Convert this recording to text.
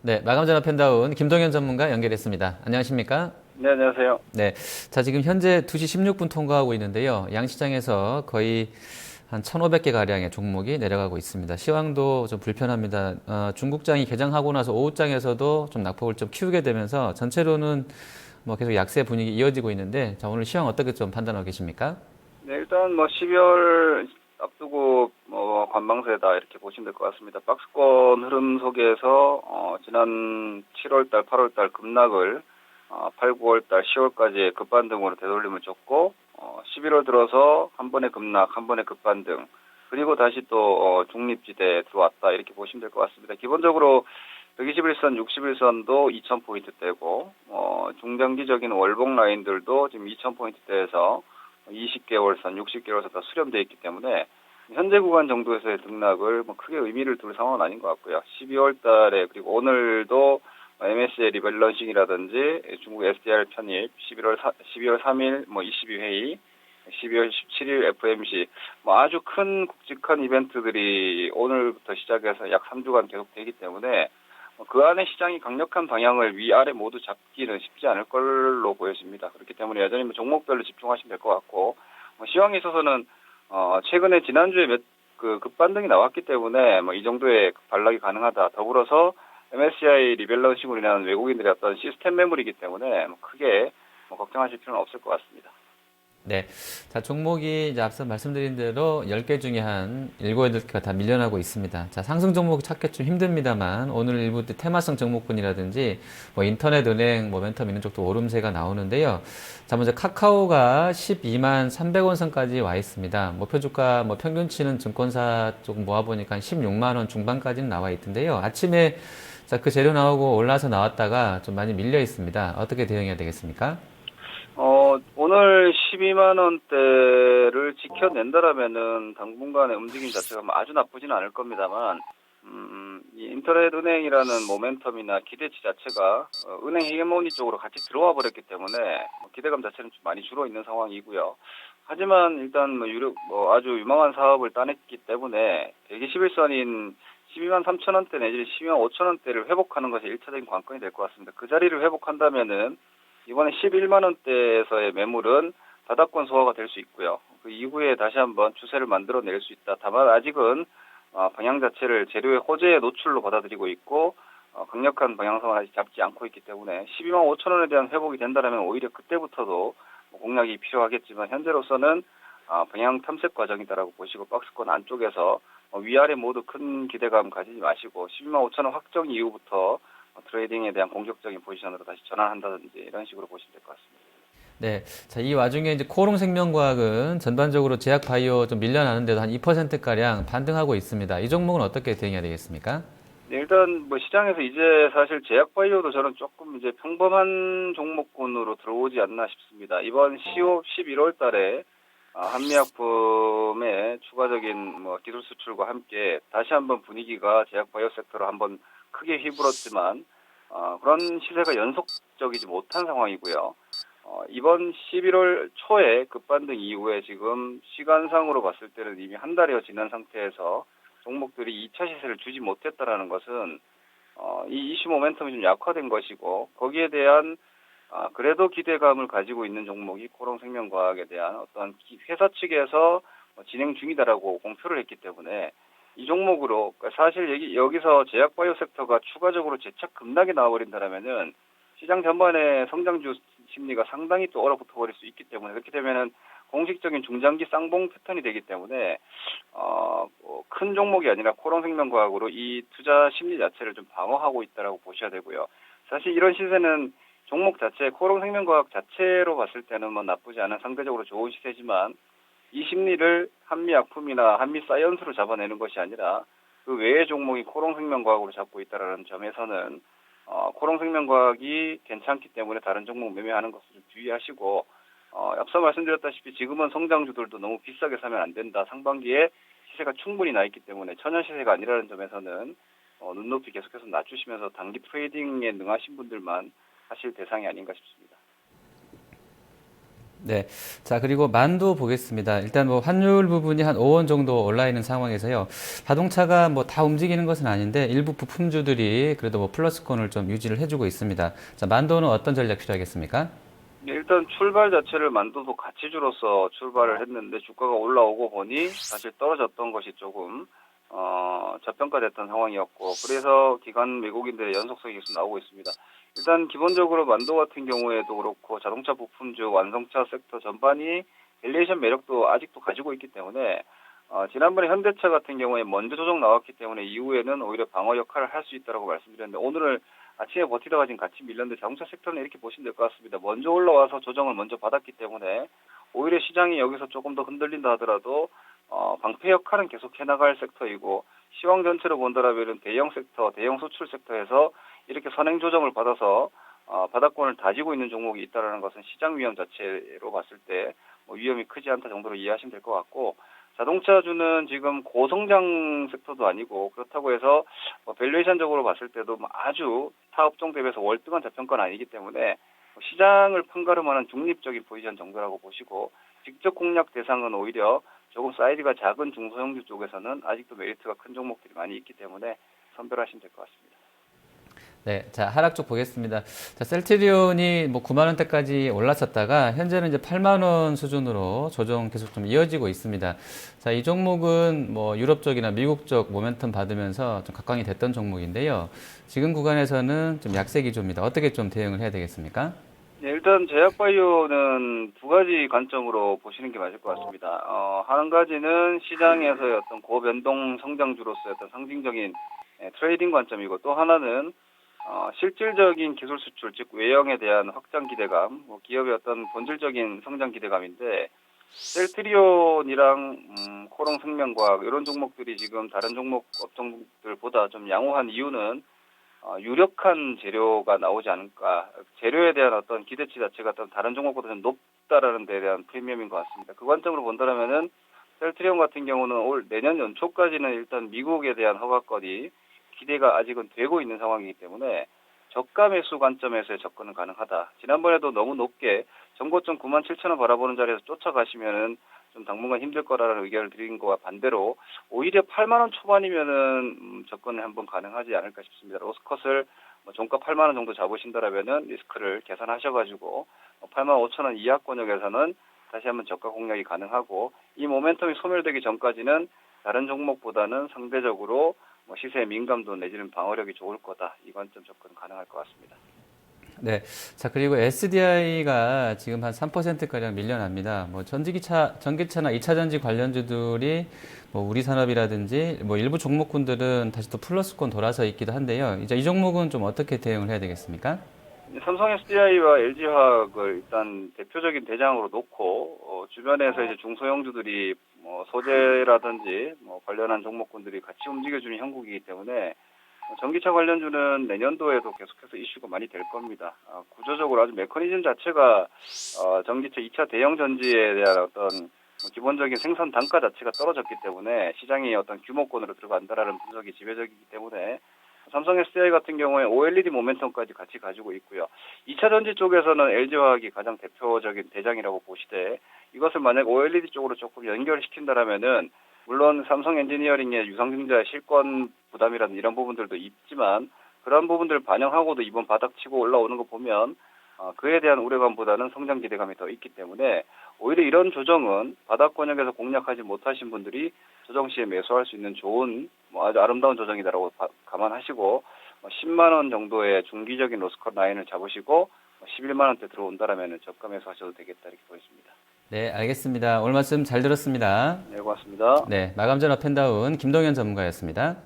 네, 마감 전화 펜다운 김동현 전문가 연결했습니다. 안녕하십니까? 네, 안녕하세요. 네, 자 지금 현재 2시 16분 통과하고 있는데요. 양시장에서 거의 한 1,500개 가량의 종목이 내려가고 있습니다. 시황도 좀 불편합니다. 중국장이 개장하고 나서 오후장에서도 좀 낙폭을 좀 키우게 되면서 전체로는 뭐 계속 약세 분위기 이어지고 있는데, 자 오늘 시황 어떻게 좀 판단하고 계십니까? 네, 일단 12월 앞두고 관망세다 이렇게 보시면 될 것 같습니다. 박스권 흐름 속에서 지난 7월 달, 8월 달 급락을 8, 9월 달, 10월까지 급반등으로 되돌림을 줬고 11월 들어서 한 번의 급락, 한 번의 급반등, 그리고 다시 또 중립지대에 들어왔다 이렇게 보시면 될 것 같습니다. 기본적으로 121선, 61선도 2000포인트대고 중장기적인 월봉 라인들도 지금 2000포인트대에서 20개월선, 60개월선 다 수렴되어 있기 때문에 현재 구간 정도에서의 등락을 크게 의미를 둘 상황은 아닌 것 같고요. 12월 달에 그리고 오늘도 MSCI 리밸런싱이라든지 중국 SDR 편입, 12월 3일 22회의, 12월 17일 FMC 아주 큰 굵직한 이벤트들이 오늘부터 시작해서 약 3주간 계속되기 때문에 그 안에 시장이 강력한 방향을 위아래 모두 잡기는 쉽지 않을 걸로 보여집니다. 그렇기 때문에 여전히 종목별로 집중하시면 될 것 같고, 시황에 있어서는 최근에 지난주에 급반등이 나왔기 때문에 이 정도의 반락이 가능하다. 더불어서 MSCI 리밸런싱으로 인한 외국인들의 어떤 시스템 매물이기 때문에 크게 걱정하실 필요는 없을 것 같습니다. 네. 자, 종목이 이제 앞서 말씀드린 대로 10개 중에 한 7, 8개가 다 밀려나고 있습니다. 자, 상승 종목 찾기 좀 힘듭니다만 오늘 일부 테마성 종목군이라든지 뭐 인터넷 은행, 모멘텀 이런 쪽도 오름세가 나오는데요. 자, 먼저 카카오가 12만 300원 선까지 와 있습니다. 목표 주가 평균치는 증권사 쪽 모아보니까 한 16만 원 중반까지는 나와 있던데요. 아침에 자, 그 재료 나오고 올라서 나왔다가 좀 많이 밀려 있습니다. 어떻게 대응해야 되겠습니까? 오늘 12만 원대를 지켜낸다라면은 당분간의 움직임 자체가 아주 나쁘지는 않을 겁니다만, 이 인터넷 은행이라는 모멘텀이나 기대치 자체가 은행 헤게모니 쪽으로 같이 들어와 버렸기 때문에 기대감 자체는 좀 많이 줄어 있는 상황이고요. 하지만 일단 아주 유망한 사업을 따냈기 때문에 121선인 12만 3천 원대 내지 12만 5천 원대를 회복하는 것이 1차적인 관건이 될 것 같습니다. 그 자리를 회복한다면은 이번에 11만 원대에서의 매물은 바닥권 소화가 될 수 있고요. 그 이후에 다시 한번 추세를 만들어낼 수 있다. 다만 아직은 방향 자체를 재료의 호재의 노출로 받아들이고 있고 강력한 방향성을 아직 잡지 않고 있기 때문에 12만 5천 원에 대한 회복이 된다면 오히려 그때부터도 공략이 필요하겠지만 현재로서는 방향 탐색 과정이다라고 보시고 박스권 안쪽에서 위아래 모두 큰 기대감 가지지 마시고 12만 5천 원 확정 이후부터 트레이딩에 대한 공격적인 포지션으로 다시 전환한다든지 이런 식으로 보시면 될 것 같습니다. 네. 자, 이 와중에 이제 코롱생명과학은 전반적으로 제약 바이오 좀 밀려나는데도 한 2%가량 반등하고 있습니다. 이 종목은 어떻게 대응해야 되겠습니까? 네, 일단 시장에서 이제 사실 제약바이오도 저는 조금 이제 평범한 종목군으로 들어오지 않나 싶습니다. 이번 10월, 11월 달에 한미약품의 추가적인 기술 수출과 함께 다시 한번 분위기가 제약바이오 섹터로 한번 크게 휘불었지만 그런 시세가 연속적이지 못한 상황이고요. 이번 11월 초에 급반등 이후에 지금 시간상으로 봤을 때는 이미 한 달여 지난 상태에서 종목들이 2차 시세를 주지 못했다라는 것은 이 이슈 모멘텀이 좀 약화된 것이고 거기에 대한 그래도 기대감을 가지고 있는 종목이 코롱생명과학에 대한 어떤 회사 측에서 진행 중이다라고 공표를 했기 때문에 이 종목으로 사실 여기서 제약바이오 섹터가 추가적으로 재착 급락이 나와버린다라면은 시장 전반의 성장주 심리가 상당히 또 얼어붙어 버릴 수 있기 때문에 그렇게 되면은 공식적인 중장기 쌍봉 패턴이 되기 때문에 큰 종목이 아니라 코롱생명과학으로 이 투자 심리 자체를 좀 방어하고 있다라고 보셔야 되고요. 사실 이런 시세는 종목 자체, 코롱생명과학 자체로 봤을 때는 나쁘지 않은 상대적으로 좋은 시세지만 이 심리를 한미약품이나 한미사이언스로 잡아내는 것이 아니라 그 외의 종목이 코롱생명과학으로 잡고 있다는 점에서는 코롱생명과학이 괜찮기 때문에 다른 종목 매매하는 것을 좀 주의하시고 앞서 말씀드렸다시피 지금은 성장주들도 너무 비싸게 사면 안 된다. 상반기에 시세가 충분히 나 있기 때문에 천연 시세가 아니라는 점에서는 눈높이 계속해서 낮추시면서 단기 트레이딩에 능하신 분들만 하실 대상이 아닌가 싶습니다. 네. 자, 그리고 만도 보겠습니다. 일단 뭐 환율 부분이 한 5원 정도 올라 있는 상황에서요. 자동차가 뭐 다 움직이는 것은 아닌데 일부 부품주들이 그래도 뭐 플러스권을 좀 유지를 해주고 있습니다. 자, 만도는 어떤 전략 필요하겠습니까? 네, 일단 출발 자체를 만도도 가치주로서 출발을 했는데 주가가 올라오고 보니 사실 떨어졌던 것이 조금 저평가됐던 상황이었고 그래서 기관 외국인들의 연속성이 계속 나오고 있습니다. 일단 기본적으로 만도 같은 경우에도 그렇고 자동차 부품주 완성차 섹터 전반이 밸류에이션 매력도 아직도 가지고 있기 때문에 지난번에 현대차 같은 경우에 먼저 조정 나왔기 때문에 이후에는 오히려 방어 역할을 할 수 있다고 말씀드렸는데 오늘을 아침에 버티다가 지금 같이 밀렸는데 자동차 섹터는 이렇게 보시면 될 것 같습니다. 먼저 올라와서 조정을 먼저 받았기 때문에 오히려 시장이 여기서 조금 더 흔들린다 하더라도 방패 역할은 계속 해나갈 섹터이고 시황 전체로 본다라면 대형 섹터, 대형 수출 섹터에서 이렇게 선행 조정을 받아서 바닥권을 다지고 있는 종목이 있다는 것은 시장 위험 자체로 봤을 때 뭐 위험이 크지 않다 정도로 이해하시면 될 것 같고 자동차주는 지금 고성장 섹터도 아니고 그렇다고 해서 밸류에이션적으로 봤을 때도 아주 타 업종 대비해서 월등한 저평가는 아니기 때문에 시장을 판가름하는 중립적인 포지션 정도라고 보시고 직접 공략 대상은 오히려 조금 사이즈가 작은 중소형주 쪽에서는 아직도 메리트가 큰 종목들이 많이 있기 때문에 선별하시면 될 것 같습니다. 네, 자, 하락 쪽 보겠습니다. 자, 셀트리온이 뭐 9만 원대까지 올랐었다가 현재는 이제 8만 원 수준으로 조정 계속 좀 이어지고 있습니다. 자, 이 종목은 뭐 유럽 쪽이나 미국 쪽 모멘텀 받으면서 좀 각광이 됐던 종목인데요. 지금 구간에서는 좀 약세 기조입니다. 어떻게 좀 대응을 해야 되겠습니까? 네, 일단 제약바이오는 두 가지 관점으로 보시는 게 맞을 것 같습니다. 한 가지는 시장에서의 어떤 고변동 성장주로서의 어떤 상징적인 트레이딩 관점이고 또 하나는 실질적인 기술 수출, 즉 외형에 대한 확장 기대감, 뭐 기업의 어떤 본질적인 성장 기대감인데 셀트리온이랑 코롱생명과학 이런 종목들이 지금 다른 종목 업종들보다 좀 양호한 이유는 유력한 재료가 나오지 않을까. 재료에 대한 어떤 기대치 자체가 어떤 다른 종목보다 좀 높다라는 데 대한 프리미엄인 것 같습니다. 그 관점으로 본다면은 셀트리온 같은 경우는 올 내년 연초까지는 일단 미국에 대한 허가권이 기대가 아직은 되고 있는 상황이기 때문에 저가 매수 관점에서의 접근은 가능하다. 지난번에도 너무 높게 전고점 97,000원 바라보는 자리에서 쫓아가시면은 좀 당분간 힘들 거라는 의견을 드린 거와 반대로 오히려 8만 원 초반이면은 접근을 한번 가능하지 않을까 싶습니다. 로스컷을 종가 8만 원 정도 잡으신다라면은 리스크를 계산하셔가지고 8만 5천 원 이하 권역에서는 다시 한번 저가 공략이 가능하고 이 모멘텀이 소멸되기 전까지는 다른 종목보다는 상대적으로 시세에 민감도 내지는 방어력이 좋을 거다. 이 관점 접근 가능할 것 같습니다. 네. 자, 그리고 SDI가 지금 한 3%가량 밀려납니다. 뭐 전기차나 2차 전지 관련주들이 뭐 우리산업이라든지 뭐 일부 종목군들은 다시 또 플러스권 돌아서 있기도 한데요. 이제 이 종목은 좀 어떻게 대응을 해야 되겠습니까? 삼성 SDI와 LG화학을 일단 대표적인 대장으로 놓고 주변에서 이제 중소형주들이 뭐 소재라든지 뭐 관련한 종목군들이 같이 움직여주는 형국이기 때문에 전기차 관련주는 내년도에도 계속해서 이슈가 많이 될 겁니다. 구조적으로 아주 메커니즘 자체가 전기차 2차 대형 전지에 대한 어떤 기본적인 생산 단가 자체가 떨어졌기 때문에 시장이 어떤 규모권으로 들어간다라는 분석이 지배적이기 때문에 삼성 SDI 같은 경우에 OLED 모멘텀까지 같이 가지고 있고요. 2차 전지 쪽에서는 LG화학이 가장 대표적인 대장이라고 보시되 이것을 만약 OLED 쪽으로 조금 연결시킨다라면은 물론 삼성 엔지니어링의 유상증자 실권 부담이라든 이런 부분들도 있지만 그런 부분들을 반영하고도 이번 바닥치고 올라오는 거 보면 그에 대한 우려감보다는 성장 기대감이 더 있기 때문에 오히려 이런 조정은 바닥 권역에서 공략하지 못하신 분들이 조정 시에 매수할 수 있는 좋은 아주 아름다운 조정이다라고 감안하시고 10만 원 정도의 중기적인 로스컷 라인을 잡으시고 11만 원대 들어온다라면 저가 매수하셔도 되겠다 이렇게 보겠습니다. 네, 알겠습니다. 오늘 말씀 잘 들었습니다. 네, 고맙습니다. 네, 마감 전 업앤다운 김동현 전문가였습니다.